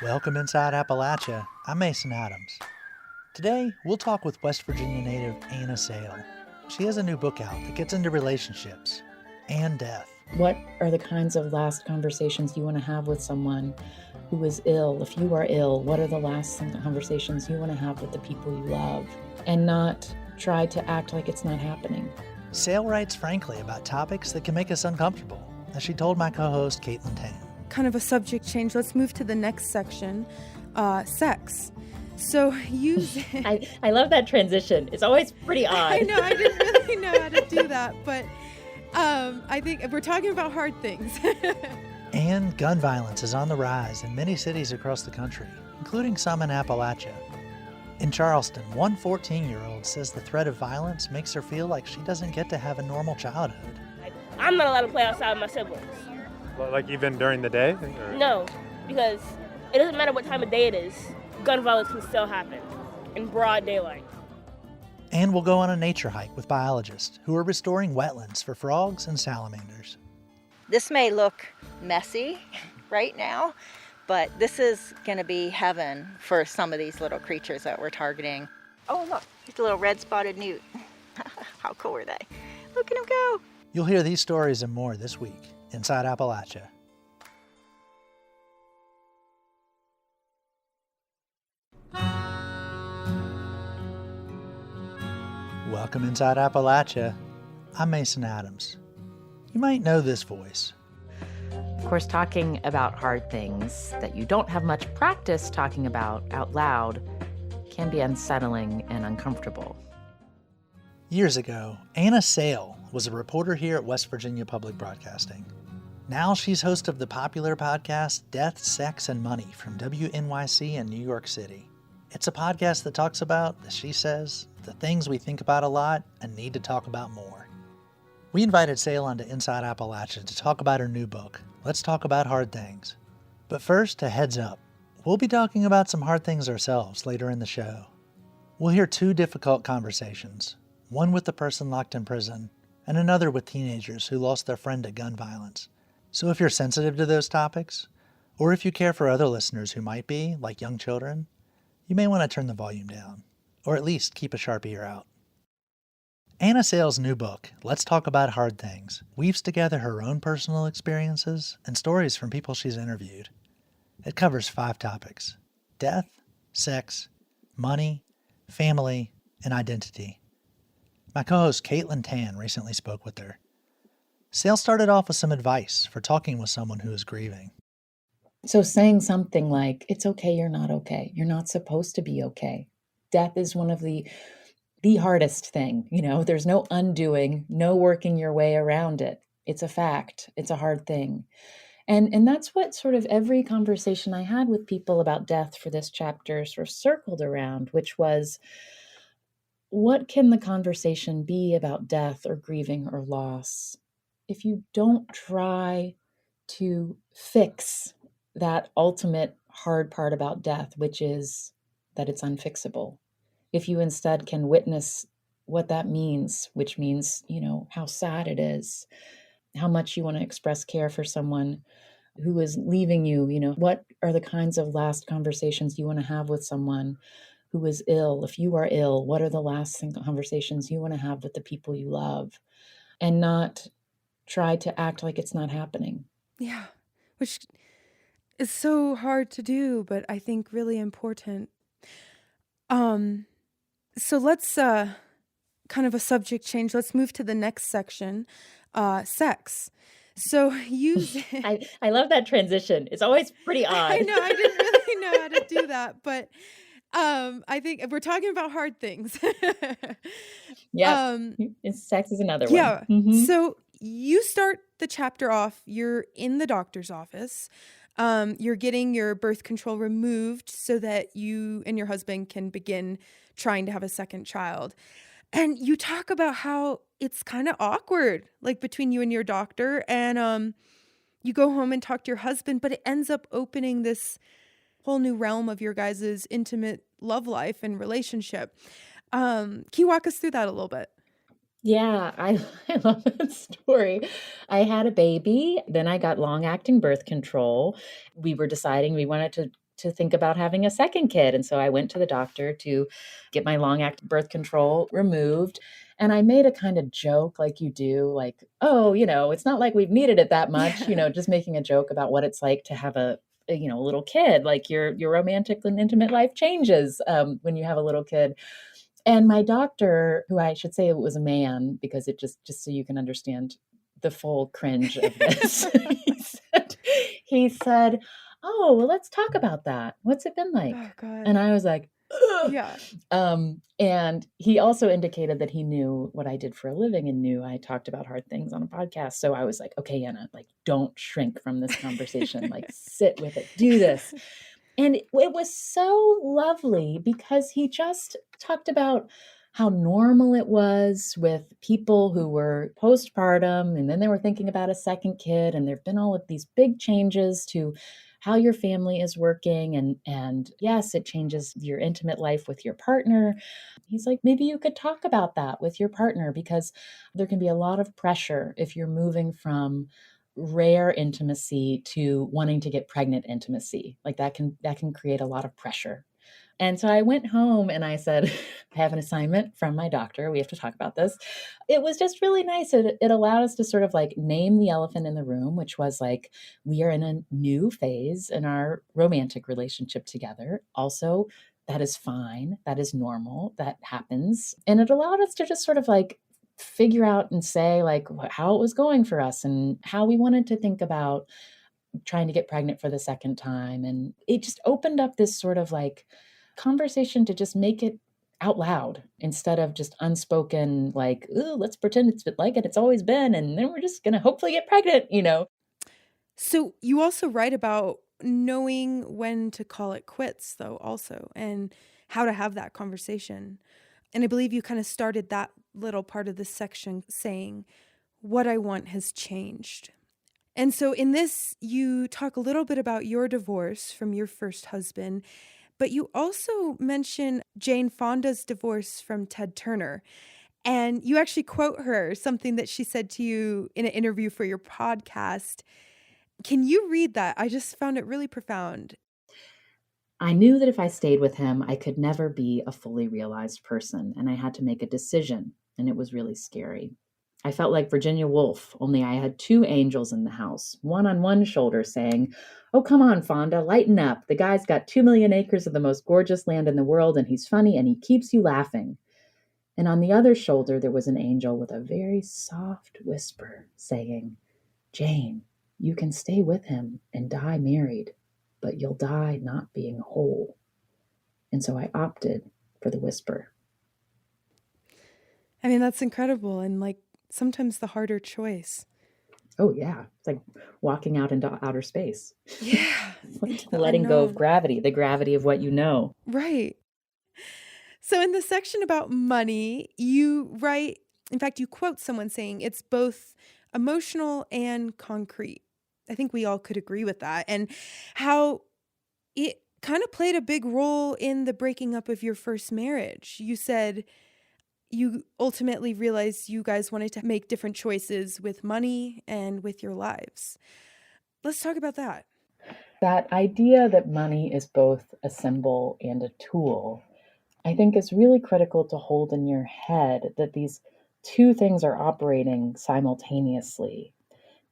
Welcome Inside Appalachia. I'm Mason Adams. Today, we'll talk with West Virginia native Anna Sale. She has a new book out that gets into relationships and death. What are the kinds of last conversations you want to have with someone who is ill? If you are ill, what are the last conversations you want to have with the people you love? And not try to act like it's not happening. Sale writes frankly about topics that can make us uncomfortable, as she told my co-host Caitlin Tan. Kind of a subject change. Let's move to the next section, sex. So I love that transition. It's always pretty odd. I know, I didn't really know how to do that, but I think we're talking about hard things. And gun violence is on the rise in many cities across the country, including some in Appalachia. In Charleston, one 14-year-old says the threat of violence makes her feel like she doesn't get to have a normal childhood. I'm not allowed to play outside with my siblings. Like even during the day? Or? No, because it doesn't matter what time of day it is. Gun violence can still happen in broad daylight. And we'll go on a nature hike with biologists who are restoring wetlands for frogs and salamanders. This may look messy right now, but this is going to be heaven for some of these little creatures that we're targeting. Oh, look, it's a little red-spotted newt. How cool are they? Look at him go. You'll hear these stories and more this week, Inside Appalachia. Welcome Inside Appalachia. I'm Mason Adams. You might know this voice. Of course, talking about hard things that you don't have much practice talking about out loud can be unsettling and uncomfortable. Years ago, Anna Sale was a reporter here at West Virginia Public Broadcasting. Now she's host of the popular podcast Death, Sex, and Money from WNYC in New York City. It's a podcast that talks about, as she says, the things we think about a lot and need to talk about more. We invited Sale onto Inside Appalachia to talk about her new book, Let's Talk About Hard Things. But first, a heads up. We'll be talking about some hard things ourselves later in the show. We'll hear two difficult conversations, one with the person locked in prison, and another with teenagers who lost their friend to gun violence. So if you're sensitive to those topics, or if you care for other listeners who might be, like young children, you may want to turn the volume down, or at least keep a sharp ear out. Anna Sale's new book, Let's Talk About Hard Things, weaves together her own personal experiences and stories from people she's interviewed. It covers 5 topics: death, sex, money, family, and identity. My co-host Caitlin Tan recently spoke with her. Sale started off with some advice for talking with someone who is grieving. So saying something like, it's okay, you're not okay. You're not supposed to be okay. Death is one of the hardest thing. There's no undoing, no working your way around it. It's a fact. It's a hard thing. And that's what sort of every conversation I had with people about death for this chapter sort of circled around, which was, what can the conversation be about death or grieving or loss if you don't try to fix that ultimate hard part about death, which is that it's unfixable? If you instead can witness what that means, which means, how sad it is, how much you want to express care for someone who is leaving you, what are the kinds of last conversations you want to have with someone who is ill? If you are ill, what are the last conversations you want to have with the people you love? And not try to act like it's not happening. Yeah, which is so hard to do, but I think really important. So let's kind of a subject change. Let's move to the next section, sex. So I love that transition. It's always pretty odd. I know, I didn't really know how to do that, but I think we're talking about hard things. Yeah, sex is another one. Yeah. Mm-hmm. So you start the chapter off, you're in the doctor's office. You're getting your birth control removed so that you and your husband can begin trying to have a second child. And you talk about how it's kind of awkward, like between you and your doctor. And you go home and talk to your husband, but it ends up opening this whole new realm of your guys' intimate love life and relationship. Can you walk us through that a little bit? Yeah, I love that story. I had a baby, then I got long-acting birth control. We were deciding we wanted to to think about having a second kid. And so I went to the doctor to get my long acting birth control removed. And I made a kind of joke like you do, like, oh, it's not like we've needed it that much, just making a joke about what it's like to have a little kid. Like your romantic and intimate life changes when you have a little kid. And my doctor, who I should say it was a man, because it just so you can understand the full cringe of this, he said, oh, well, let's talk about that. What's it been like? Oh, God. And I was like, ugh. Yeah. And he also indicated that he knew what I did for a living and knew I talked about hard things on a podcast. So I was like, okay, Anna, like, don't shrink from this conversation. Like, sit with it, do this. And it was so lovely because he just talked about how normal it was with people who were postpartum and then they were thinking about a second kid. And there've been all of these big changes to how your family is working. And yes, it changes your intimate life with your partner. He's like, maybe you could talk about that with your partner because there can be a lot of pressure if you're moving from rare intimacy to wanting to get pregnant intimacy. Like that can create a lot of pressure. And so I went home and I said, I have an assignment from my doctor. We have to talk about this. It was just really nice. It allowed us to sort of like name the elephant in the room, which was like, we are in a new phase in our romantic relationship together. Also, that is fine. That is normal. That happens. And it allowed us to just sort of like figure out and say like how it was going for us and how we wanted to think about trying to get pregnant for the second time. And it just opened up this sort of like conversation to just make it out loud instead of just unspoken, like, ooh, let's pretend it's like it's always been. And then we're just going to hopefully get pregnant. So you also write about knowing when to call it quits, though, also, and how to have that conversation. And I believe you kind of started that little part of this section saying, what I want has changed. And so in this, you talk a little bit about your divorce from your first husband, but you also mention Jane Fonda's divorce from Ted Turner. And you actually quote her, something that she said to you in an interview for your podcast. Can you read that? I just found it really profound. I knew that if I stayed with him, I could never be a fully realized person, and I had to make a decision, and it was really scary. I felt like Virginia Woolf, only I had two angels in the house, one on one shoulder saying, oh, come on, Fonda, lighten up. The guy's got 2 million acres of the most gorgeous land in the world, and he's funny, and he keeps you laughing. And on the other shoulder, there was an angel with a very soft whisper saying, Jane, you can stay with him and die married, but you'll die not being whole. And so I opted for the whisper. I mean, that's incredible. And like sometimes the harder choice. Oh, yeah. It's like walking out into outer space. Yeah. Like letting go of gravity, the gravity of what you know. Right. So in the section about money, you write, in fact, you quote someone saying it's both emotional and concrete. I think we all could agree with that. And how it kind of played a big role in the breaking up of your first marriage. You said you ultimately realized you guys wanted to make different choices with money and with your lives. Let's talk about that. That idea that money is both a symbol and a tool, I think is really critical to hold in your head, that these two things are operating simultaneously.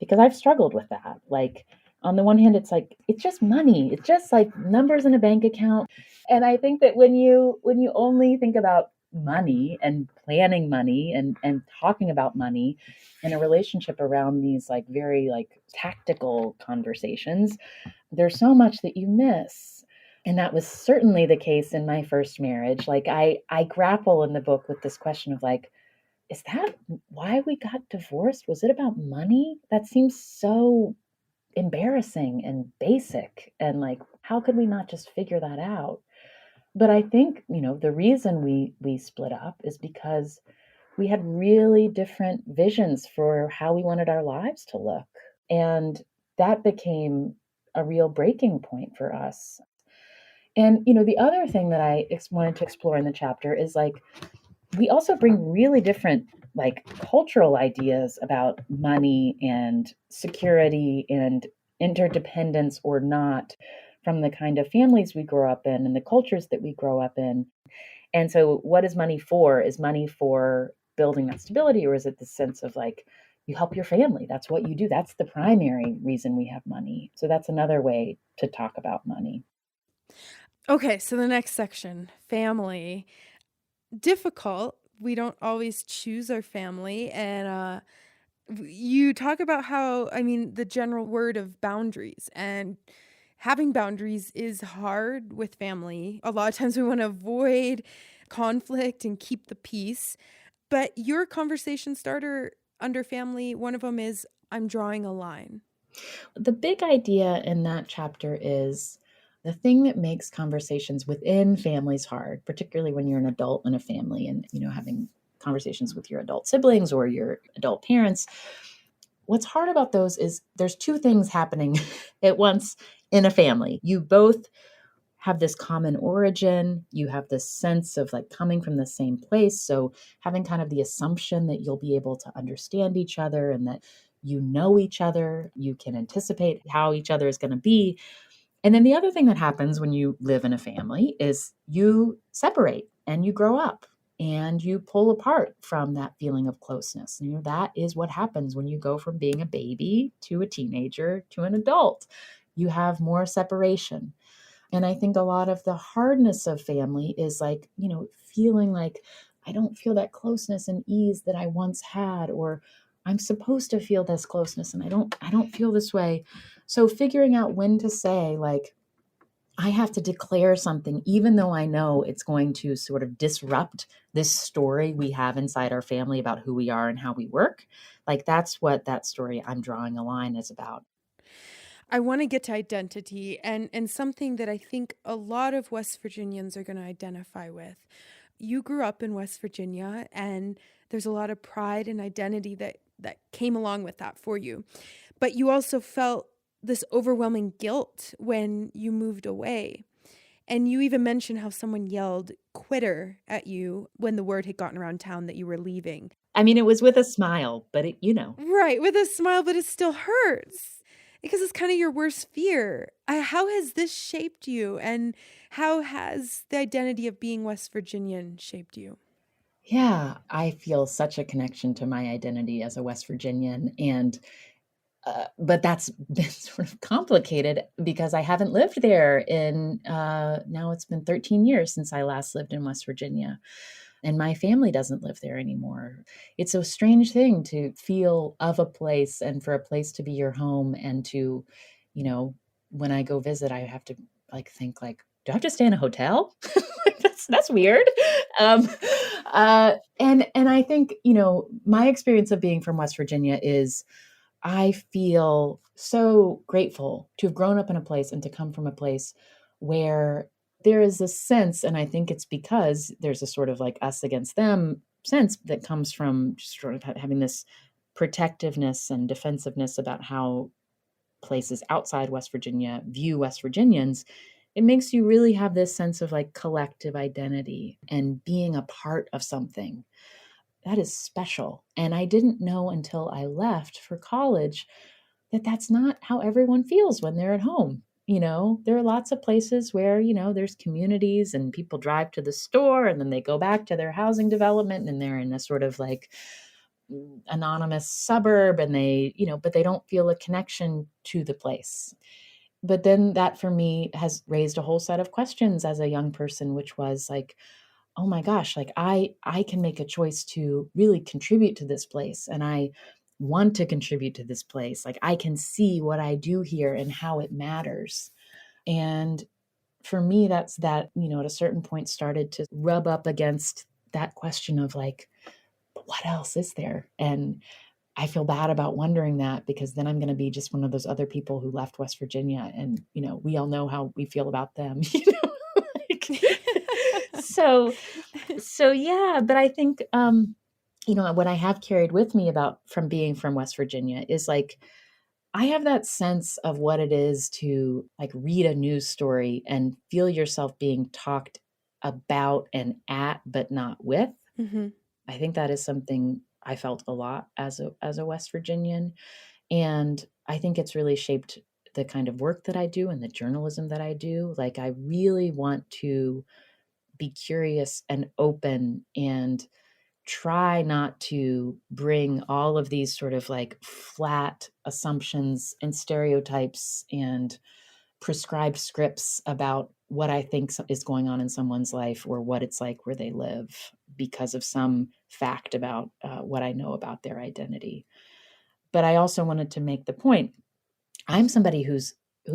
Because I've struggled with that. Like, on the one hand, it's like, it's just money. It's just like numbers in a bank account. And I think that when you only think about money and planning money and talking about money in a relationship around these like very like tactical conversations, there's so much that you miss. And that was certainly the case in my first marriage. Like I grapple in the book with this question of like, is that why we got divorced? Was it about money? That seems so embarrassing and basic. And like, how could we not just figure that out? But I think, the reason we split up is because we had really different visions for how we wanted our lives to look. And that became a real breaking point for us. And, the other thing that I wanted to explore in the chapter is like, we also bring really different like cultural ideas about money and security and interdependence or not from the kind of families we grow up in and the cultures that we grow up in. And so what is money for? Is money for building that stability, or is it the sense of like you help your family? That's what you do. That's the primary reason we have money. So that's another way to talk about money. Okay, so the next section, family. Difficult. We don't always choose our family. And you talk about how, I mean, the general word of boundaries, and having boundaries is hard with family. A lot of times we want to avoid conflict and keep the peace. But your conversation starter under family, one of them is, I'm drawing a line. The big idea in that chapter is the thing that makes conversations within families hard, particularly when you're an adult in a family and, having conversations with your adult siblings or your adult parents. What's hard about those is there's two things happening at once in a family. You both have this common origin. You have this sense of like coming from the same place. So having kind of the assumption that you'll be able to understand each other and that you know each other, you can anticipate how each other is going to be. And then the other thing that happens when you live in a family is you separate and you grow up and you pull apart from that feeling of closeness. That is what happens when you go from being a baby to a teenager to an adult. You have more separation. And I think a lot of the hardness of family is like, feeling like I don't feel that closeness and ease that I once had, or I'm supposed to feel this closeness and I don't feel this way. So figuring out when to say like, I have to declare something, even though I know it's going to sort of disrupt this story we have inside our family about who we are and how we work. Like that's what that story, I'm drawing a line, is about. I want to get to identity and something that I think a lot of West Virginians are going to identify with. You grew up in West Virginia, and there's a lot of pride and identity that came along with that for you. But you also felt this overwhelming guilt when you moved away. And you even mentioned how someone yelled quitter at you when the word had gotten around town that you were leaving. I mean, it was with a smile, but Right, with a smile, but it still hurts because it's kind of your worst fear. How has this shaped you, and how has the identity of being West Virginian shaped you? Yeah, I feel such a connection to my identity as a West Virginian. And but that's been sort of complicated because I haven't lived there in, now it's been 13 years since I last lived in West Virginia. And my family doesn't live there anymore. It's a strange thing to feel of a place and for a place to be your home. And to, when I go visit, I have to think do I have to stay in a hotel? That's weird. And I think, my experience of being from West Virginia is I feel so grateful to have grown up in a place and to come from a place where there is a sense, and I think it's because there's a sort of like us against them sense that comes from just sort of having this protectiveness and defensiveness about how places outside West Virginia view West Virginians. It makes you really have this sense of like collective identity and being a part of something. That is special. And I didn't know until I left for college that that's not how everyone feels when they're at home. There are lots of places where, there's communities and people drive to the store and then they go back to their housing development and they're in a sort of like anonymous suburb and but they don't feel a connection to the place. But then that for me has raised a whole set of questions as a young person, which was like, oh my gosh, like I can make a choice to really contribute to this place. And I want to contribute to this place. Like I can see what I do here and how it matters. And for me, that's that, at a certain point started to rub up against that question of like, but what else is there? And I feel bad about wondering that because then I'm going to be just one of those other people who left West Virginia and, we all know how we feel about them, like, so yeah, but I think, what I have carried with me from being from West Virginia is like, I have that sense of what it is to like read a news story and feel yourself being talked about and at, but not with. Mm-hmm. I think that is something I felt a lot as a West Virginian. And I think it's really shaped the kind of work that I do and the journalism that I do. Like, I really want to be curious and open and try not to bring all of these sort of like flat assumptions and stereotypes and prescribed scripts about what I think is going on in someone's life or what it's like where they live because of some fact about what I know about their identity. But I also wanted to make the point, I'm somebody who's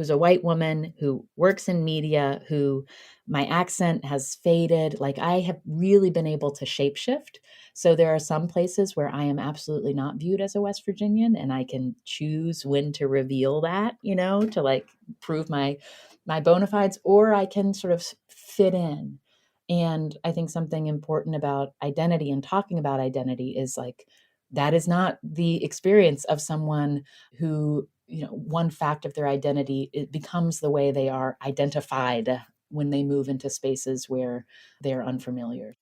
a white woman who works in media, who my accent has faded. Like, I have really been able to shapeshift. So there are some places where I am absolutely not viewed as a West Virginian, and I can choose when to reveal that, to like prove my bona fides, or I can sort of fit in. And I think something important about identity and talking about identity is like, that is not the experience of someone who, one fact of their identity, it becomes the way they are identified when they move into spaces where they're unfamiliar.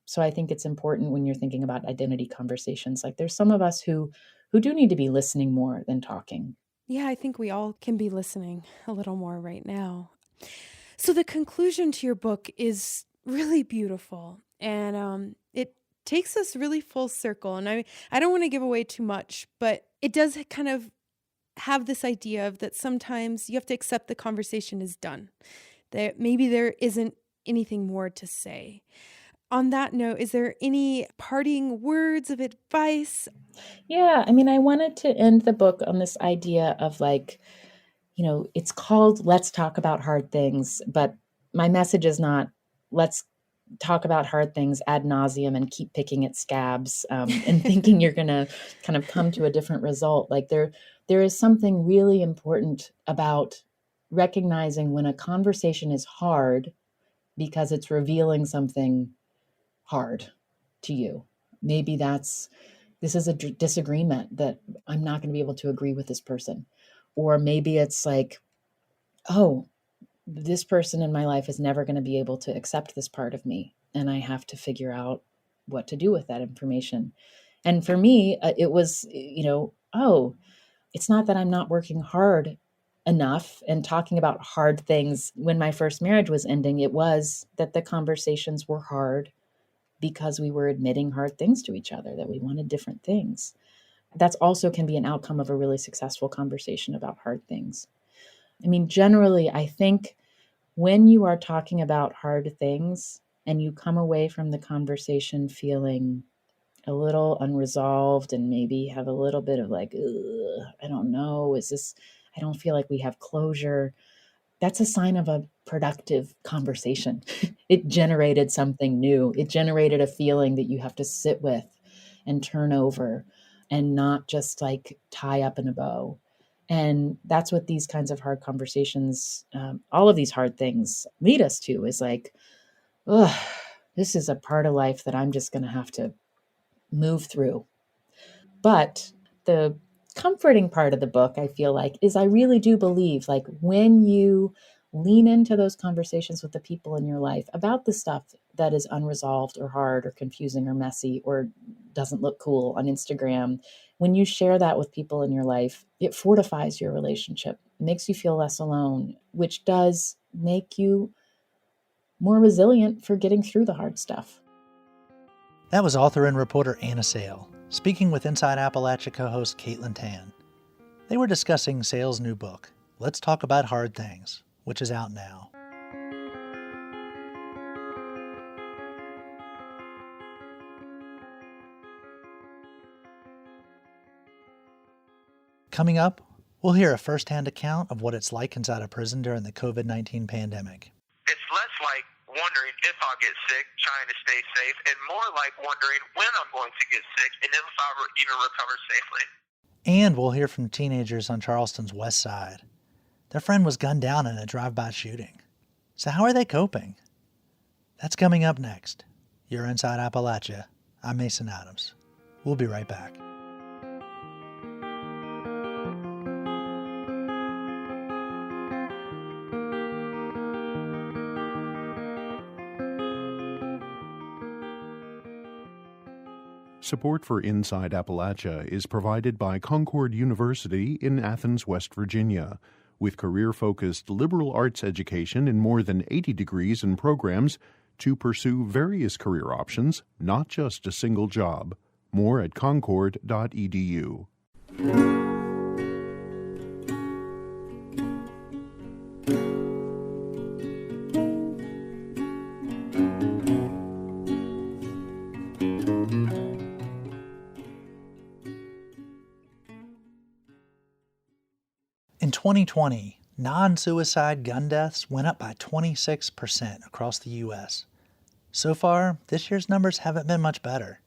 So I think it's important when you're thinking about identity conversations, like there's some of us who do need to be listening more than talking. Yeah, I think we all can be listening a little more right now. So the conclusion to your book is really beautiful, and it takes us really full circle. And I don't want to give away too much, but it does kind of have this idea of that sometimes you have to accept the conversation is done, that maybe there isn't anything more to say. On that note, is there any parting words of advice? Yeah, I mean, I wanted to end the book on this idea of like, it's called Let's Talk About Hard Things, but my message is not let's talk about hard things ad nauseum and keep picking at scabs and thinking you're going to kind of come to a different result. Like there is something really important about recognizing when a conversation is hard because it's revealing something hard to you. Maybe this is a disagreement that I'm not going to be able to agree with this person. Or maybe it's like, oh, this person in my life is never going to be able to accept this part of me, and I have to figure out what to do with that information. And for me, it was, it's not that I'm not working hard enough and talking about hard things. When my first marriage was ending, it was that the conversations were hard because we were admitting hard things to each other, that we wanted different things. That's also can be an outcome of a really successful conversation about hard things. I mean, generally, I think when you are talking about hard things and you come away from the conversation feeling a little unresolved and maybe have a little bit of like, I don't know, I don't feel like we have closure. That's a sign of a productive conversation. It generated something new. It generated a feeling that you have to sit with and turn over and not just like tie up in a bow. And that's what these kinds of hard conversations, all of these hard things lead us to, is like, this is a part of life that I'm just going to have to move through. But the comforting part of the book, I feel like, is I really do believe, like, when you lean into those conversations with the people in your life about the stuff that is unresolved or hard or confusing or messy or doesn't look cool on Instagram, when you share that with people in your life, it fortifies your relationship. It makes you feel less alone, which does make you more resilient for getting through the hard stuff. That was author and reporter Anna Sale, speaking with Inside Appalachia co-host Caitlin Tan. They were discussing Sale's new book, Let's Talk About Hard Things, which is out now. Coming up, we'll hear a first-hand account of what it's like inside a prison during the COVID-19 pandemic. It's less like wondering if I'll get sick, trying to stay safe, and more like wondering when I'm going to get sick and if I'll even recover safely. And we'll hear from teenagers on Charleston's west side. Their friend was gunned down in a drive-by shooting. So how are they coping? That's coming up next. You're Inside Appalachia. I'm Mason Adams. We'll be right back. Support for Inside Appalachia is provided by Concord University in Athens, West Virginia, with career-focused liberal arts education in more than 80 degrees and programs to pursue various career options, not just a single job. More at concord.edu. In 2020, non-suicide gun deaths went up by 26% across the U.S. So far, this year's numbers haven't been much better.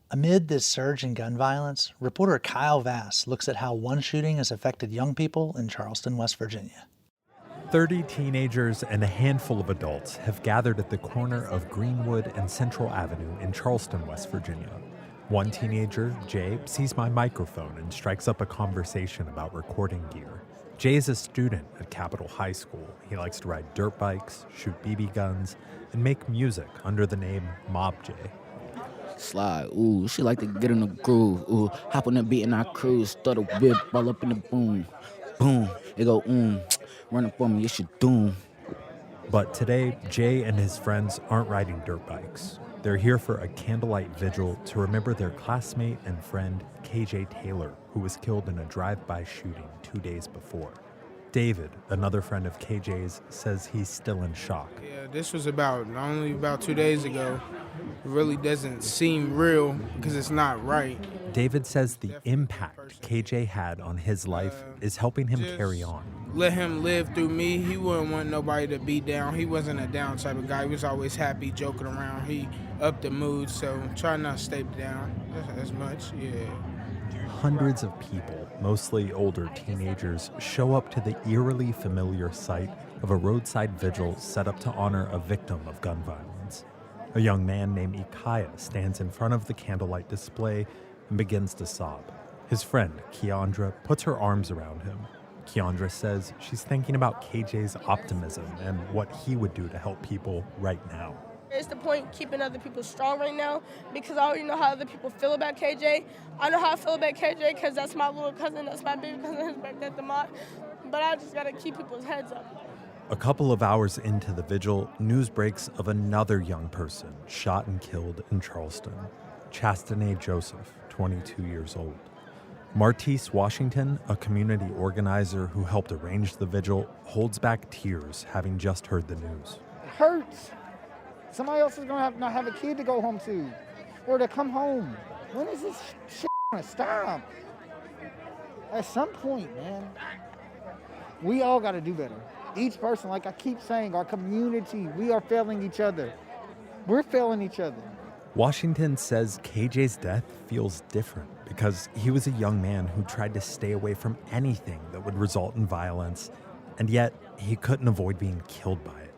Amid this surge in gun violence, reporter Kyle Vass looks at how one shooting has affected young people in Charleston, West Virginia. 30 teenagers and a handful of adults have gathered at the corner of Greenwood and Central Avenue in Charleston, West Virginia. One teenager, Jay, sees my microphone and strikes up a conversation about recording gear. Jay is a student at Capitol High School. He likes to ride dirt bikes, shoot BB guns, and make music under the name Mob Jay. Slide, ooh, she like to get in the groove, ooh, hop on the beat and I cruise, start a whip, all up in the boom, boom, it go, run up on me, it's your doom. But today, Jay and his friends aren't riding dirt bikes. They're here for a candlelight vigil to remember their classmate and friend, KJ Taylor, who was killed in a drive-by shooting 2 days before. David, another friend of KJ's, says he's still in shock. Yeah, this was only about 2 days ago. It really doesn't seem real because it's not right. David says the impact KJ had on his life is helping him carry on. Let him live through me. He wouldn't want nobody to be down. He wasn't a down type of guy. He was always happy, joking around. He upped the mood, so try not to stay down as much, yeah. Hundreds of people, mostly older teenagers, show up to the eerily familiar sight of a roadside vigil set up to honor a victim of gun violence. A young man named Ikaya stands in front of the candlelight display and begins to sob. His friend, Keandra, puts her arms around him. Keandra says she's thinking about KJ's optimism and what he would do to help people right now. It's the point keeping other people strong right now because I already know how other people feel about KJ. I know how I feel about KJ because that's my little cousin, that's my baby cousin, his birthday at the Moth. But I just got to keep people's heads up. A couple of hours into the vigil, news breaks of another young person shot and killed in Charleston. Chastanae Joseph, 22 years old. Martise Washington, a community organizer who helped arrange the vigil, holds back tears having just heard the news. It hurts. Somebody else is going to not have a kid to go home to or to come home. When is this shit going to stop? At some point, man, we all got to do better. Each person, like I keep saying, our community, we are failing each other. We're failing each other. Washington says KJ's death feels different because he was a young man who tried to stay away from anything that would result in violence, and yet he couldn't avoid being killed by it.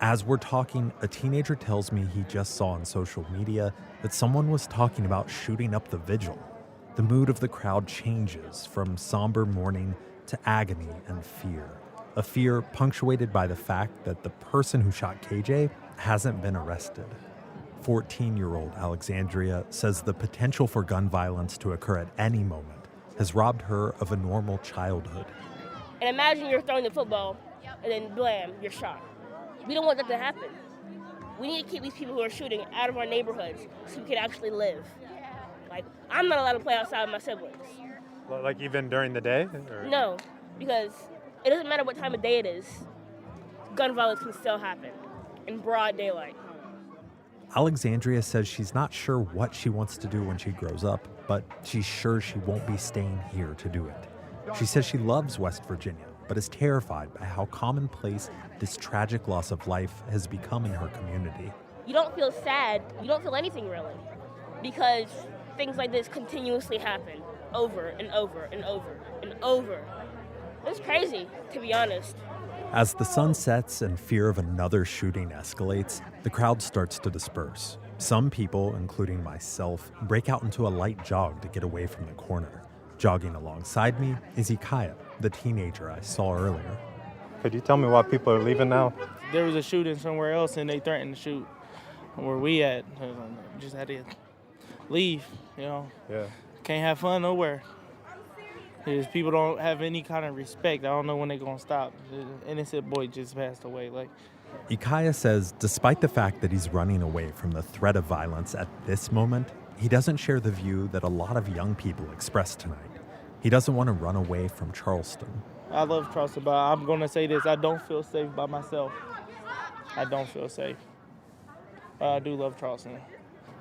As we're talking, a teenager tells me he just saw on social media that someone was talking about shooting up the vigil. The mood of the crowd changes from somber mourning to agony and fear. A fear punctuated by the fact that the person who shot KJ hasn't been arrested. 14-year-old Alexandria says the potential for gun violence to occur at any moment has robbed her of a normal childhood. And imagine you're throwing the football and then blam, you're shot. We don't want that to happen. We need to keep these people who are shooting out of our neighborhoods so we can actually live. Like, I'm not allowed to play outside with my siblings. Like even during the day? Or? No, because it doesn't matter what time of day it is. Gun violence can still happen in broad daylight. Alexandria says she's not sure what she wants to do when she grows up, but she's sure she won't be staying here to do it. She says she loves West Virginia, but is terrified by how commonplace this tragic loss of life has become in her community. You don't feel sad, you don't feel anything really, because things like this continuously happen over and over and over and over. It's crazy, to be honest. As the sun sets and fear of another shooting escalates, the crowd starts to disperse. Some people, including myself, break out into a light jog to get away from the corner. Jogging alongside me is Ikaya, the teenager I saw earlier. Could you tell me why people are leaving now? There was a shooting somewhere else and they threatened to shoot where we at. Just had to leave, you know. Yeah. Can't have fun nowhere. Because people don't have any kind of respect. I don't know when they're going to stop. The innocent boy just passed away. Ikaya says despite the fact that he's running away from the threat of violence at this moment, he doesn't share the view that a lot of young people expressed tonight. He doesn't want to run away from Charleston. I love Charleston, but I'm going to say this. I don't feel safe by myself. I don't feel safe. But I do love Charleston.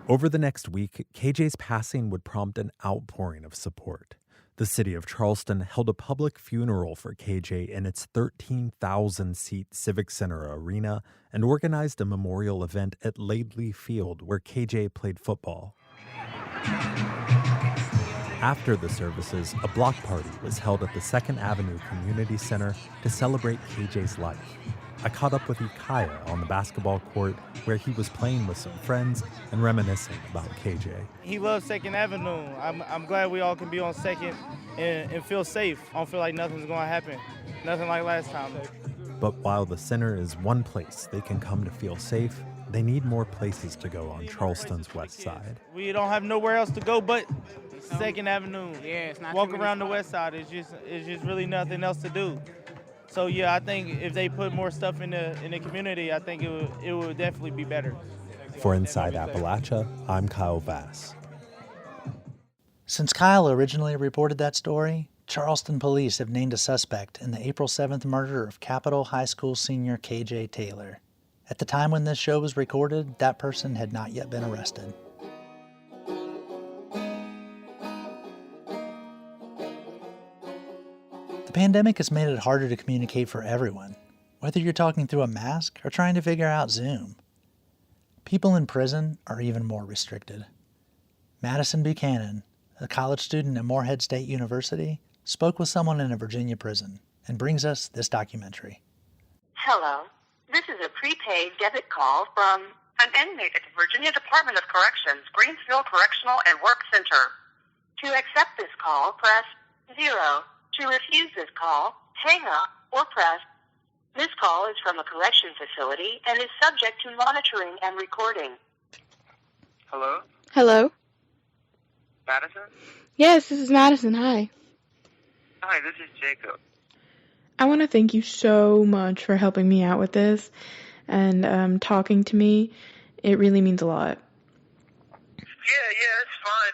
Over the next week, KJ's passing would prompt an outpouring of support. The city of Charleston held a public funeral for KJ in its 13,000-seat Civic Center arena and organized a memorial event at Laidley Field where KJ played football. After the services, a block party was held at the 2nd Avenue Community Center to celebrate KJ's life. I caught up with Ikaya on the basketball court where he was playing with some friends and reminiscing about KJ. He loves 2nd Avenue. I'm glad we all can be on 2nd and feel safe. I don't feel like nothing's going to happen. Nothing like last time. But while the center is one place they can come to feel safe, they need more places to go on Charleston's west side. We don't have nowhere else to go but 2nd Avenue. Yeah, it's not walk around the west side. It's just really nothing else to do. So yeah, I think if they put more stuff in the community, I think it would definitely be better. For Inside Appalachia, I'm Kyle Vass. Since Kyle originally reported that story, Charleston police have named a suspect in the April 7th murder of Capitol High School senior KJ Taylor. At the time when this show was recorded, that person had not yet been arrested. The pandemic has made it harder to communicate for everyone, whether you're talking through a mask or trying to figure out Zoom. People in prison are even more restricted. Madison Buchanan, a college student at Morehead State University, spoke with someone in a Virginia prison and brings us this documentary. Hello. This is a prepaid debit call from an inmate at the Virginia Department of Corrections, Greensville Correctional and Work Center. To accept this call, press 0. To refuse this call, hang up or press. This call is from a correction facility and is subject to monitoring and recording. Hello? Hello? Madison? Yes, this is Madison. Hi. Hi, this is Jacob. I want to thank you so much for helping me out with this and talking to me. It really means a lot. Yeah, it's fine.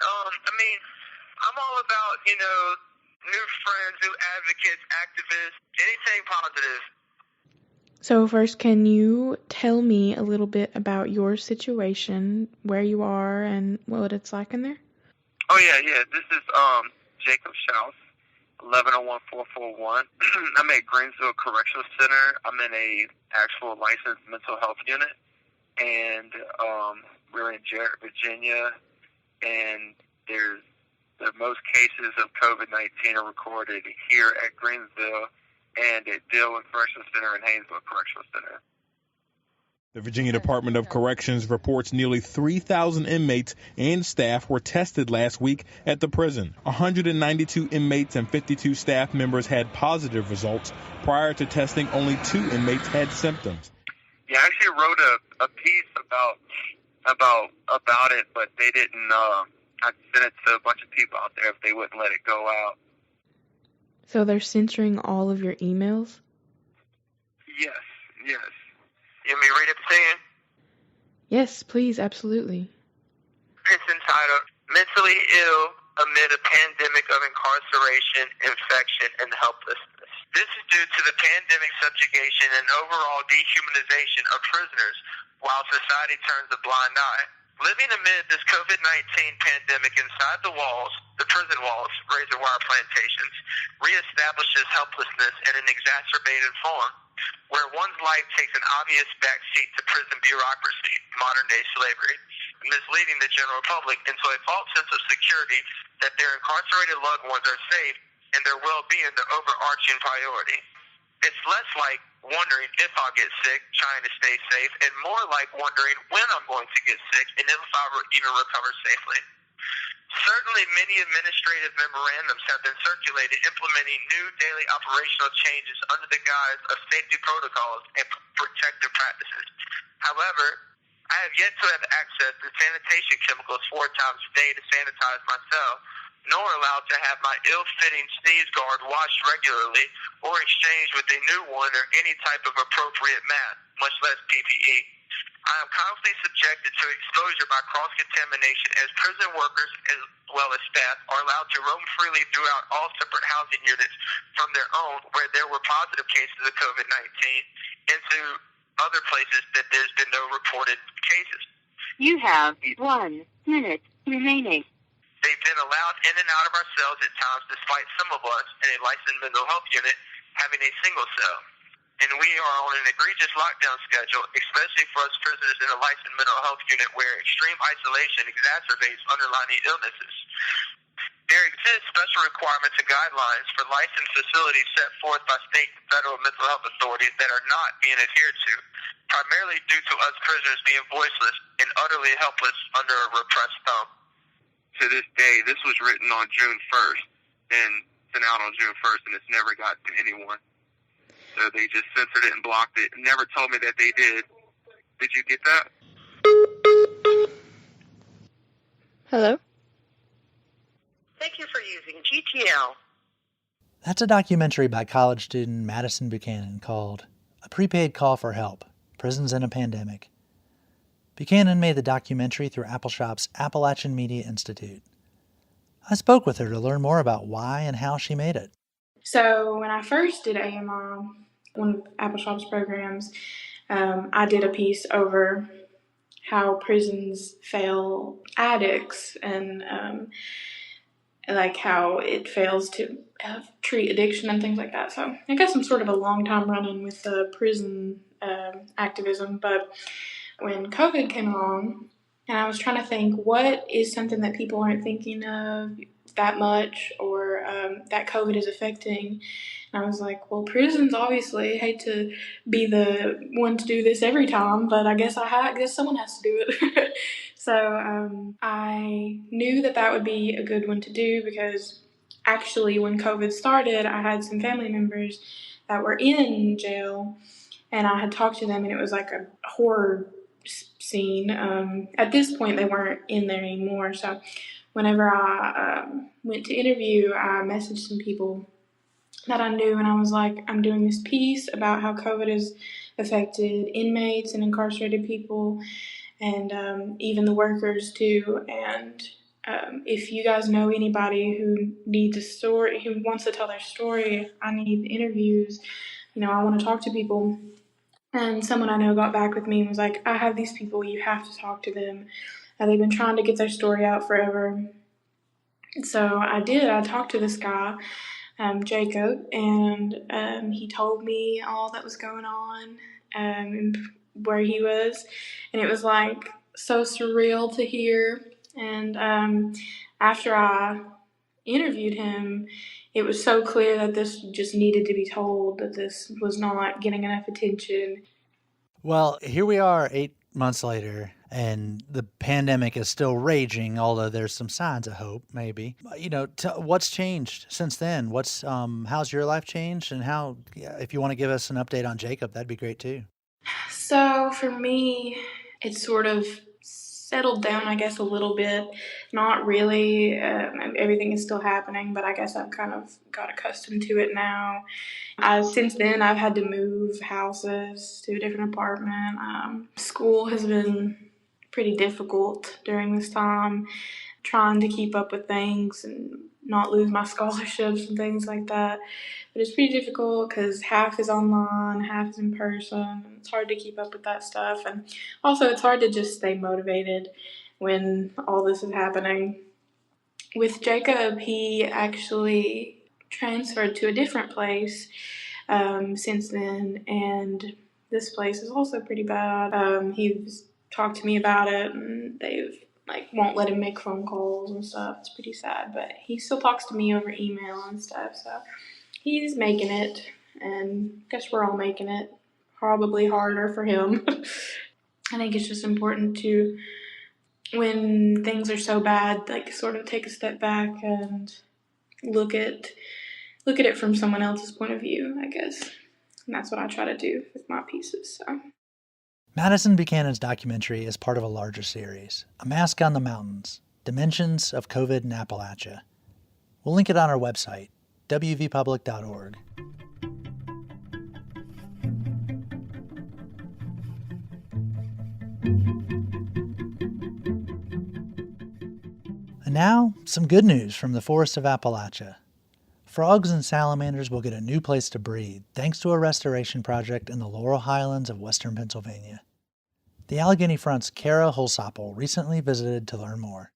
I'm all about, new friends, new advocates, activists, anything positive. So first, can you tell me a little bit about your situation, where you are, and what it's like in there? Oh, yeah. This is Jacob Schaus, 1101441. I'm at Greensville Correctional Center. I'm in a actual licensed mental health unit, and we're in Jarrett, Virginia, and the most cases of COVID-19 are recorded here at Greensville and at Dillon Correctional Center and Haynesville Correctional Center. The Virginia Department of Corrections reports nearly 3,000 inmates and staff were tested last week at the prison. 192 inmates and 52 staff members had positive results. Prior to testing, only 2 inmates had symptoms. Yeah, I actually wrote a piece about it, but they didn't. I sent it to a bunch of people out there if they wouldn't let it go out. So they're censoring all of your emails? Yes. You want me to read it to you? Yes, please, absolutely. It's entitled, Mentally Ill Amid a Pandemic of Incarceration, Infection, and Helplessness. This is due to the pandemic subjugation and overall dehumanization of prisoners while society turns a blind eye. Living amid this COVID-19 pandemic inside the walls, the prison walls, razor wire plantations, reestablishes helplessness in an exacerbated form, where one's life takes an obvious backseat to prison bureaucracy, modern-day slavery, misleading the general public into a false sense of security that their incarcerated loved ones are safe and their well-being the overarching priority. It's less like wondering if I'll get sick, trying to stay safe, and more like wondering when I'm going to get sick and if I'll even recover safely. Certainly, many administrative memorandums have been circulated implementing new daily operational changes under the guise of safety protocols and protective practices. However, I have yet to have access to sanitation chemicals 4 times a day to sanitize my cell, nor allowed to have my ill-fitting sneeze guard washed regularly or exchanged with a new one or any type of appropriate mask, much less PPE. I am constantly subjected to exposure by cross-contamination as prison workers as well as staff are allowed to roam freely throughout all separate housing units from their own where there were positive cases of COVID-19 into other places that there's been no reported cases. You have 1 minute remaining. They've been allowed in and out of our cells at times despite some of us in a licensed mental health unit having a single cell. And we are on an egregious lockdown schedule, especially for us prisoners in a licensed mental health unit where extreme isolation exacerbates underlying illnesses. There exist special requirements and guidelines for licensed facilities set forth by state and federal mental health authorities that are not being adhered to, primarily due to us prisoners being voiceless and utterly helpless under a repressed thumb. To this day, this was written on June 1st and sent out on June 1st, and it's never got to anyone. So they just censored it and blocked it and never told me that they did. Did you get that? Hello? Thank you for using GTL. That's a documentary by college student Madison Buchanan called A Prepaid Call for Help, Prisons in a Pandemic. Buchanan made the documentary through Appalshop's Appalachian Media Institute. I spoke with her to learn more about why and how she made it. So when I first did AMI, one of Appalshop's programs, I did a piece over how prisons fail addicts and like how it fails to treat addiction and things like that. So I guess I'm sort of a long time running with the prison activism, but when COVID came along and I was trying to think what is something that people aren't thinking of that much or that COVID is affecting. And I was like, well, prisons obviously, hate to be the one to do this every time, but I guess someone has to do it. So I knew that would be a good one to do because actually when COVID started, I had some family members that were in jail and I had talked to them and it was like a horror scene. At this point, they weren't in there anymore. So whenever I went to interview, I messaged some people that I knew, and I was like, I'm doing this piece about how COVID has affected inmates and incarcerated people, and even the workers too. And if you guys know anybody who needs a story, who wants to tell their story, I need interviews. I want to talk to people. And someone I know got back with me and was like, I have these people, you have to talk to them. They've been trying to get their story out forever. So I did. I talked to this guy, Jacob, and he told me all that was going on and where he was. And it was like so surreal to hear. And after I interviewed him, it was so clear that this just needed to be told, that this was not getting enough attention. Well, here we are 8 months later, and the pandemic is still raging, although there's some signs of hope, maybe. What's changed since then? How's your life changed? And if you want to give us an update on Jacob, that'd be great too. So for me, it's sort of settled down, I guess, a little bit. Not really. Everything is still happening, but I guess I've kind of got accustomed to it now. Since then, I've had to move houses to a different apartment. School has been pretty difficult during this time, trying to keep up with things and not lose my scholarships and things like that. But it's pretty difficult because half is online, half is in person. It's hard to keep up with that stuff. And also it's hard to just stay motivated when all this is happening. With Jacob, he actually transferred to a different place since then. And this place is also pretty bad. He's talked to me about it and they've won't let him make phone calls and stuff. It's pretty sad, but he still talks to me over email and stuff, so he's making it, and I guess we're all making it. Probably harder for him. I think it's just important to, when things are so bad, sort of take a step back and look at it from someone else's point of view, I guess. And that's what I try to do with my pieces, so. Madison Buchanan's documentary is part of a larger series, A Mask on the Mountains, Dimensions of COVID in Appalachia. We'll link it on our website, wvpublic.org. And now, some good news from the forests of Appalachia. Frogs and salamanders will get a new place to breed thanks to a restoration project in the Laurel Highlands of western Pennsylvania. The Allegheny Front's Kara Holsopple recently visited to learn more.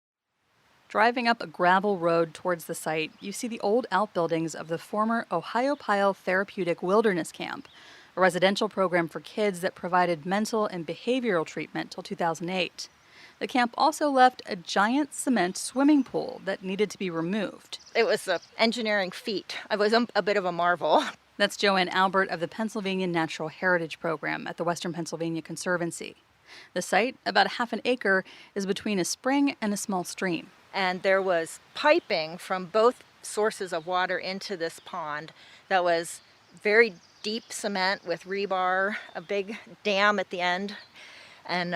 Driving up a gravel road towards the site, you see the old outbuildings of the former Ohiopyle Therapeutic Wilderness Camp, a residential program for kids that provided mental and behavioral treatment till 2008. The camp also left a giant cement swimming pool that needed to be removed. It was an engineering feat. It was a bit of a marvel. That's Joanne Albert of the Pennsylvania Natural Heritage Program at the Western Pennsylvania Conservancy. The site, about a half an acre, is between a spring and a small stream. And there was piping from both sources of water into this pond that was very deep cement with rebar, a big dam at the end, and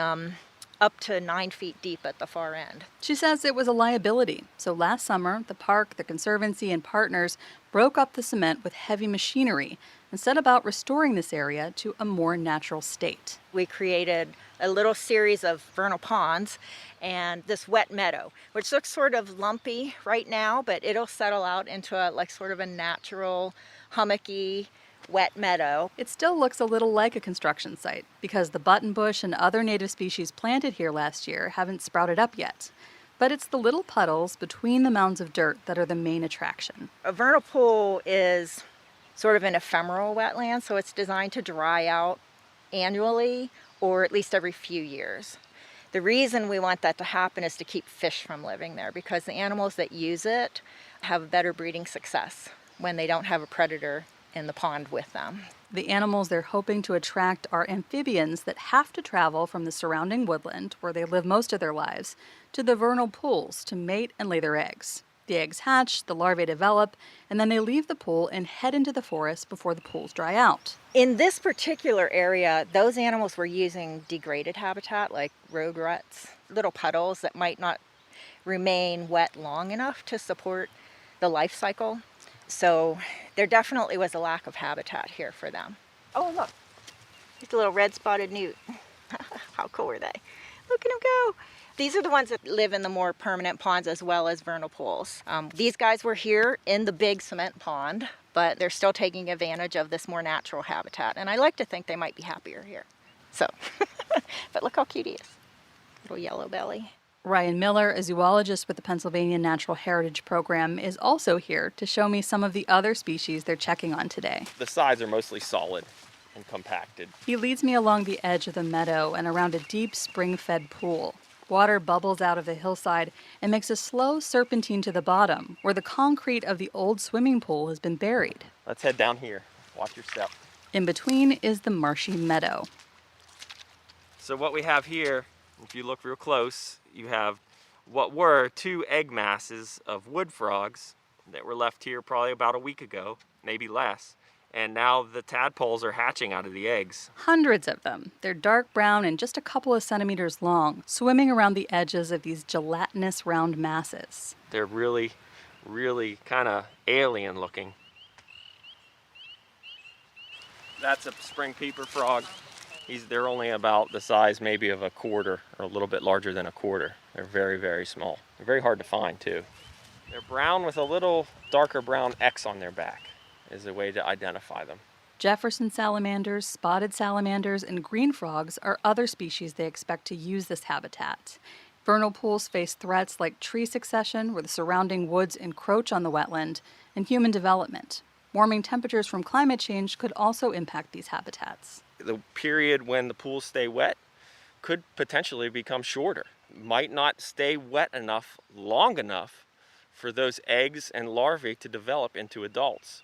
up to 9 feet deep at the far end. She says it was a liability. So last summer, the park, the Conservancy, and partners broke up the cement with heavy machinery and set about restoring this area to a more natural state. We created a little series of vernal ponds and this wet meadow, which looks sort of lumpy right now, but it'll settle out into a sort of a natural, hummocky, wet meadow. It still looks a little like a construction site because the buttonbush and other native species planted here last year haven't sprouted up yet. But it's the little puddles between the mounds of dirt that are the main attraction. A vernal pool is sort of an ephemeral wetland, so it's designed to dry out annually or at least every few years. The reason we want that to happen is to keep fish from living there because the animals that use it have better breeding success when they don't have a predator in the pond with them. The animals they're hoping to attract are amphibians that have to travel from the surrounding woodland, where they live most of their lives, to the vernal pools to mate and lay their eggs. The eggs hatch, the larvae develop, and then they leave the pool and head into the forest before the pools dry out. In this particular area, those animals were using degraded habitat like road ruts, little puddles that might not remain wet long enough to support the life cycle. So there definitely was a lack of habitat here for them. Oh, look, he's a little red-spotted newt. How cool are they? Look at him go. These are the ones that live in the more permanent ponds as well as vernal pools. These guys were here in the big cement pond, but they're still taking advantage of this more natural habitat. And I like to think they might be happier here. So, but look how cute he is. Little yellow belly. Ryan Miller, a zoologist with the Pennsylvania Natural Heritage Program, is also here to show me some of the other species they're checking on today. The sides are mostly solid and compacted. He leads me along the edge of the meadow and around a deep spring-fed pool. Water bubbles out of the hillside and makes a slow serpentine to the bottom, where the concrete of the old swimming pool has been buried. Let's head down here. Watch your step. In between is the marshy meadow. So what we have here, if you look real close, you have what were 2 egg masses of wood frogs that were left here probably about a week ago, maybe less. And now the tadpoles are hatching out of the eggs. Hundreds of them. They're dark brown and just a couple of centimeters long, swimming around the edges of these gelatinous round masses. They're really, really kind of alien looking. That's a spring peeper frog. They're only about the size maybe of a quarter or a little bit larger than a quarter. They're very, very small. They're very hard to find too. They're brown with a little darker brown X on their back is a way to identify them. Jefferson salamanders, spotted salamanders, and green frogs are other species they expect to use this habitat. Vernal pools face threats like tree succession, where the surrounding woods encroach on the wetland, and human development. Warming temperatures from climate change could also impact these habitats. The period when the pools stay wet could potentially become shorter. Might not stay wet enough, long enough, for those eggs and larvae to develop into adults.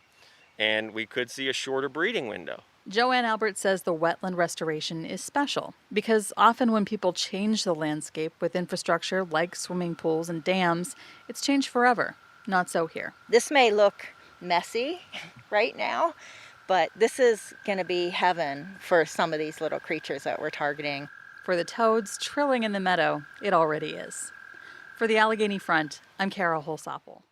And we could see a shorter breeding window. Joanne Albert says the wetland restoration is special because often when people change the landscape with infrastructure like swimming pools and dams, it's changed forever. Not so here. This may look messy right now, but this is going to be heaven for some of these little creatures that we're targeting. For the toads trilling in the meadow, it already is. For the Allegheny Front, I'm Kara Holsopple.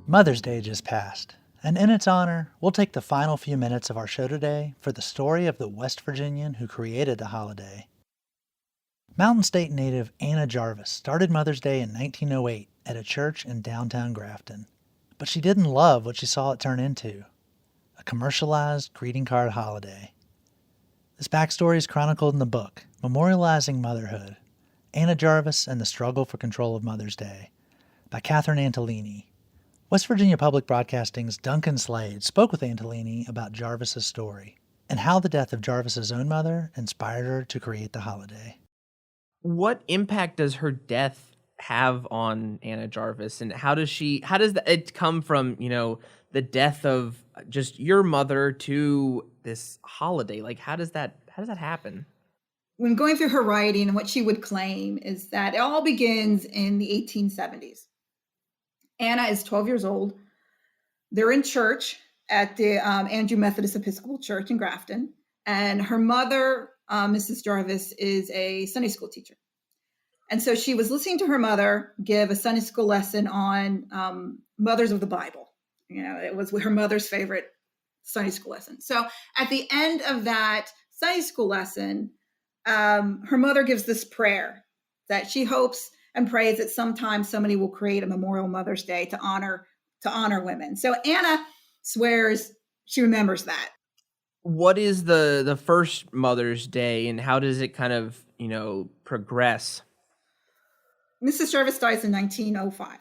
Mother's Day just passed, and in its honor, we'll take the final few minutes of our show today for the story of the West Virginian who created the holiday. Mountain State native Anna Jarvis started Mother's Day in 1908 at a church in downtown Grafton, but she didn't love what she saw it turn into, a commercialized greeting card holiday. This backstory is chronicled in the book, Memorializing Motherhood, Anna Jarvis and the Struggle for Control of Mother's Day, by Catherine Antolini. West Virginia Public Broadcasting's Duncan Slade spoke with Antolini about Jarvis's story and how the death of Jarvis's own mother inspired her to create the holiday. What impact does her death have on Anna Jarvis, and how does it come from, the death of just your mother to this holiday? Like, how does that happen? When going through her writing, and what she would claim is that it all begins in the 1870s. Anna is 12 years old. They're in church at the Andrew Methodist Episcopal Church in Grafton. And her mother, Mrs. Jarvis, is a Sunday school teacher. And so she was listening to her mother give a Sunday school lesson on mothers of the Bible. It was her mother's favorite Sunday school lesson. So at the end of that Sunday school lesson, her mother gives this prayer that she hopes and prays that sometime somebody will create a Memorial Mother's Day to honor women. So Anna swears she remembers that. What is the first Mother's Day, and how does it kind of, progress? Mrs. Jarvis dies in 1905.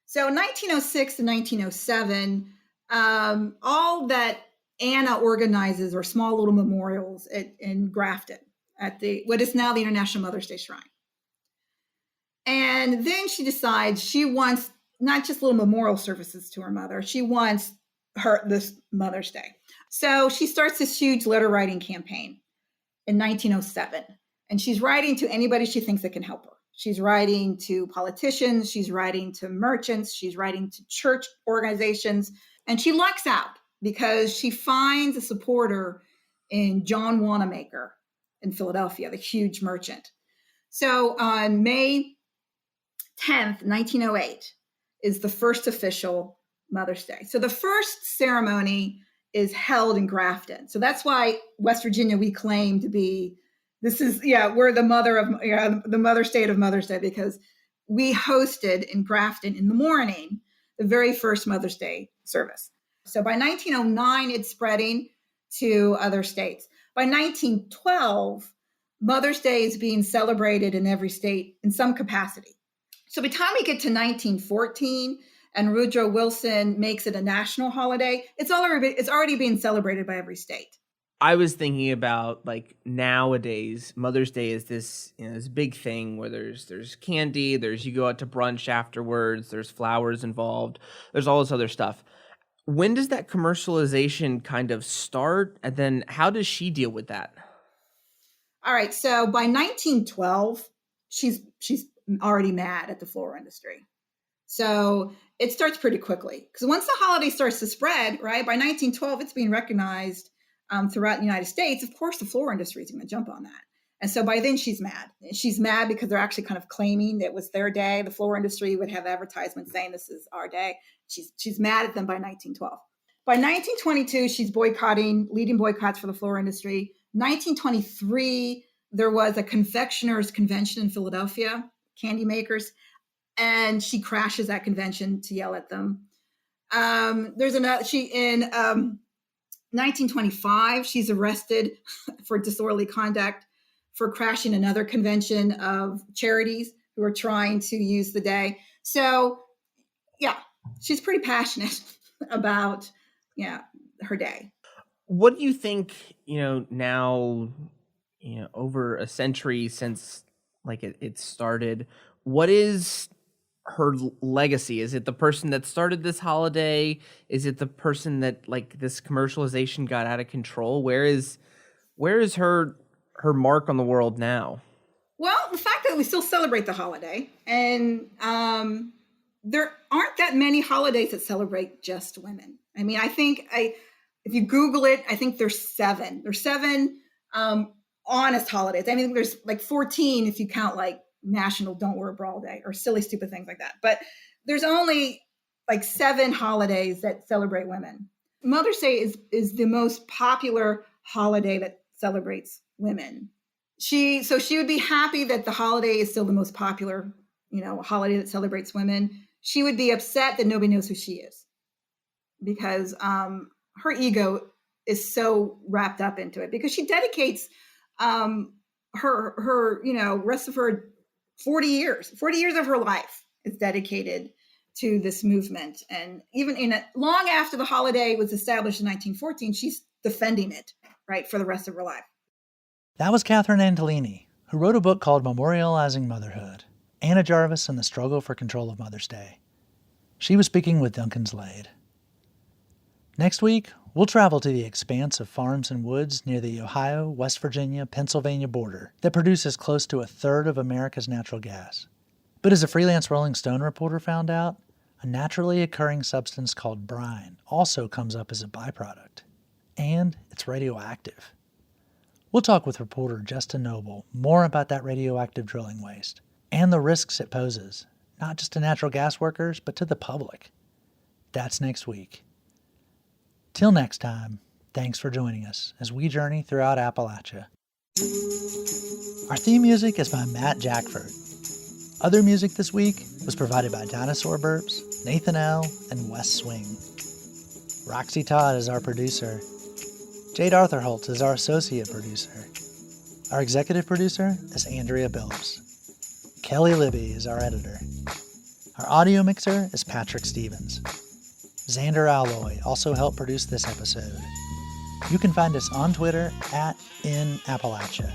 So 1906 to 1907, all that Anna organizes are small little memorials in Grafton at what is now the International Mother's Day Shrine. And then she decides she wants not just little memorial services to her mother, she wants this Mother's Day. So she starts this huge letter writing campaign in 1907. And she's writing to anybody she thinks that can help her. She's writing to politicians, she's writing to merchants, she's writing to church organizations. And she lucks out because she finds a supporter in John Wanamaker in Philadelphia, the huge merchant. So on May 10th, 1908, is the first official Mother's Day. So the first ceremony is held in Grafton. So that's why West Virginia, we claim to be, we're the mother state of Mother's Day, because we hosted in Grafton in the morning the very first Mother's Day service. So by 1909, it's spreading to other states. By 1912, Mother's Day is being celebrated in every state in some capacity. So by the time we get to 1914 and Woodrow Wilson makes it a national holiday, it's already being celebrated by every state. I was thinking about, like, nowadays, Mother's Day is this, this big thing where there's candy, you go out to brunch afterwards, there's flowers involved, there's all this other stuff. When does that commercialization kind of start? And then how does she deal with that? All right. So by 1912, she's already mad at the floral industry. So it starts pretty quickly, because once the holiday starts to spread, right, by 1912, it's being recognized throughout the United States. Of course, the floral industry is going to jump on that. And so by then she's mad. She's mad because they're actually kind of claiming that it was their day. The floral industry would have advertisements saying this is our day. She's mad at them by 1912. By 1922, she's leading boycotts for the floral industry. 1923, there was a confectioners convention in Philadelphia, candy makers, and she crashes that convention to yell at them. There's another, in 1925, she's arrested for disorderly conduct for crashing another convention of charities who are trying to use the day. So, yeah, she's pretty passionate about, her day. What do you think, now, over a century since, like, it started, what is her legacy? Is it the person that started this holiday? Is it the person that, like, this commercialization got out of control? Where is her mark on the world now? Well, the fact that we still celebrate the holiday, and there aren't that many holidays that celebrate just women. I mean, I think if you Google it, I think there's 7. There's 7, honest holidays. I mean, there's like 14 if you count like National Don't Wear a Bra Day or silly, stupid things like that. But there's only like 7 holidays that celebrate women. Mother's Day is the most popular holiday that celebrates women. She would be happy that the holiday is still the most popular, holiday that celebrates women. She would be upset that nobody knows who she is because her ego is so wrapped up into it, because she dedicates her rest of her 40 years of her life is dedicated to this movement. And even long after the holiday was established in 1914, she's defending it, right, for the rest of her life. That was Catherine Antolini, who wrote a book called Memorializing Motherhood, Anna Jarvis and the Struggle for Control of Mother's Day. She was speaking with Duncan Slade. Next week, we'll travel to the expanse of farms and woods near the Ohio, West Virginia, Pennsylvania border that produces close to 1/3 of America's natural gas. But as a freelance Rolling Stone reporter found out, a naturally occurring substance called brine also comes up as a byproduct. And it's radioactive. We'll talk with reporter Justin Noble more about that radioactive drilling waste and the risks it poses, not just to natural gas workers, but to the public. That's next week. Till next time, thanks for joining us as we journey throughout Appalachia. Our theme music is by Matt Jackford. Other music this week was provided by Dinosaur Burps, Nathan L., and Wes Swing. Roxy Todd is our producer. Jade Arthurholtz is our associate producer. Our executive producer is Andrea Billups. Kelly Libby is our editor. Our audio mixer is Patrick Stevens. Xander Alloy also helped produce this episode. You can find us on Twitter @InAppalachia.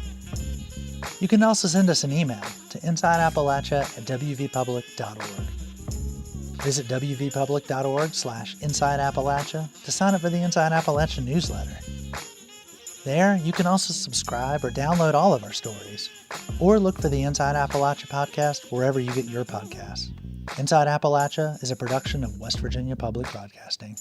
You can also send us an email to insideappalachia@wvpublic.org. Visit wvpublic.org/InsideAppalachia to sign up for the Inside Appalachia newsletter. There, you can also subscribe or download all of our stories, or look for the Inside Appalachia podcast wherever you get your podcasts. Inside Appalachia is a production of West Virginia Public Broadcasting.